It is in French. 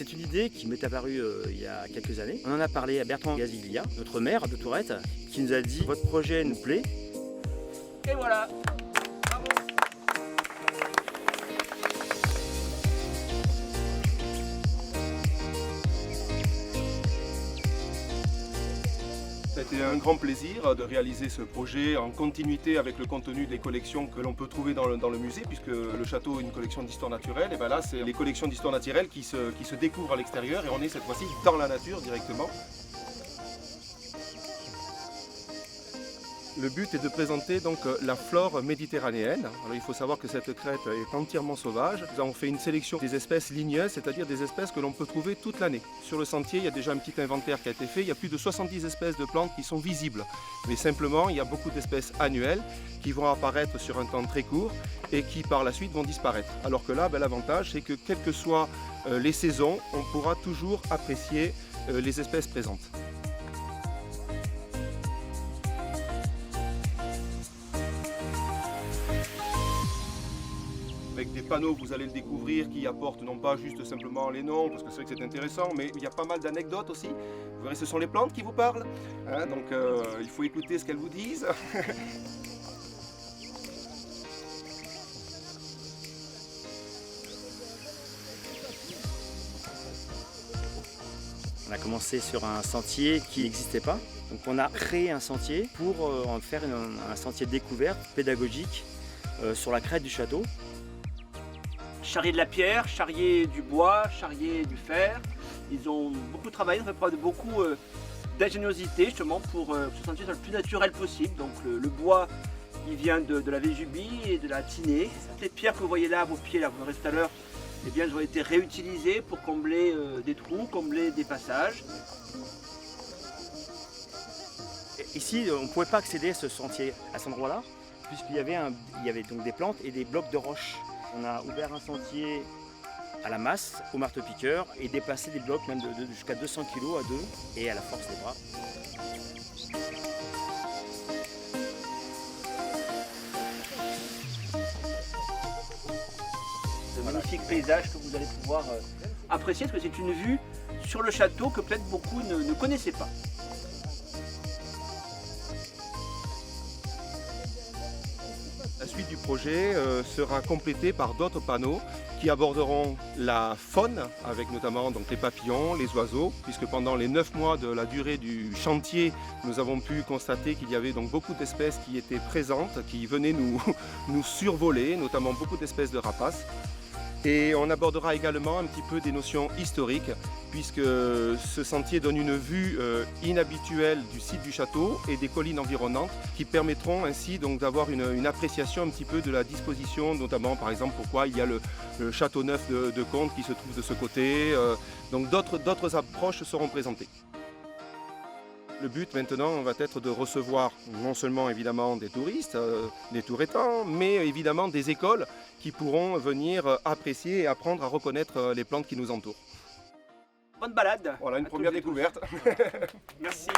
C'est une idée qui m'est apparue il y a quelques années. On en a parlé à Bertrand Gaziglia, notre maire de Tourette, qui nous a dit « Votre projet nous plaît ». Et voilà. Bravo. Ça a été un grand plaisir de réaliser ce projet en continuité avec le contenu des collections que l'on peut trouver dans le musée, puisque le château est une collection d'histoire naturelle. Et bien là, c'est les collections d'histoire naturelle qui se découvrent à l'extérieur et on est cette fois-ci dans la nature directement. Le but est de présenter donc la flore méditerranéenne. Alors, il faut savoir que cette crête est entièrement sauvage. Nous avons fait une sélection des espèces ligneuses, c'est-à-dire des espèces que l'on peut trouver toute l'année. Sur le sentier, il y a déjà un petit inventaire qui a été fait. Il y a plus de 70 espèces de plantes qui sont visibles. Mais simplement, il y a beaucoup d'espèces annuelles qui vont apparaître sur un temps très court et qui par la suite vont disparaître. Alors que là, l'avantage, c'est que quelles que soient les saisons, on pourra toujours apprécier les espèces présentes. Avec des panneaux, vous allez le découvrir, qui apportent non pas juste simplement les noms, parce que c'est vrai que c'est intéressant, mais il y a pas mal d'anecdotes aussi. Vous verrez, ce sont les plantes qui vous parlent, hein, donc il faut écouter ce qu'elles vous disent. On a commencé sur un sentier qui n'existait pas. Donc on a créé un sentier pour en faire un sentier de découverte pédagogique sur la crête du château. Charrier de la pierre, charrier du bois, charrier du fer. Ils ont beaucoup travaillé, ils ont fait preuve de beaucoup d'ingéniosité justement pour que ce sentier soit le plus naturel possible. Donc le bois, il vient de la Vésubie et de la Tinée. Toutes les pierres que vous voyez là, à vos pieds, là, vous verrez tout à l'heure, eh bien, elles ont été réutilisées pour combler des trous, combler des passages. Ici, on ne pouvait pas accéder à ce sentier, à cet endroit-là, puisqu'il y avait donc des plantes et des blocs de roches. On a ouvert un sentier à la masse, au marteau-piqueur, et déplacé des blocs même jusqu'à 200 kg à deux, et à la force des bras. Ce magnifique paysage que vous allez pouvoir apprécier, parce que c'est une vue sur le château que peut-être beaucoup ne connaissaient pas. La suite du projet sera complétée par d'autres panneaux qui aborderont la faune, avec notamment donc, les papillons, les oiseaux, puisque pendant les 9 mois de la durée du chantier, nous avons pu constater qu'il y avait donc beaucoup d'espèces qui étaient présentes, qui venaient nous survoler, notamment beaucoup d'espèces de rapaces. Et on abordera également un petit peu des notions historiques, puisque ce sentier donne une vue inhabituelle du site du château et des collines environnantes, qui permettront ainsi donc d'avoir une appréciation un petit peu de la disposition, notamment par exemple pourquoi il y a le château neuf de Contes qui se trouve de ce côté. Donc d'autres approches seront présentées. Le but maintenant va être de recevoir non seulement évidemment des touristes, des touretans, mais évidemment des écoles qui pourront venir apprécier et apprendre à reconnaître les plantes qui nous entourent. Bonne balade. Voilà une première découverte. Merci.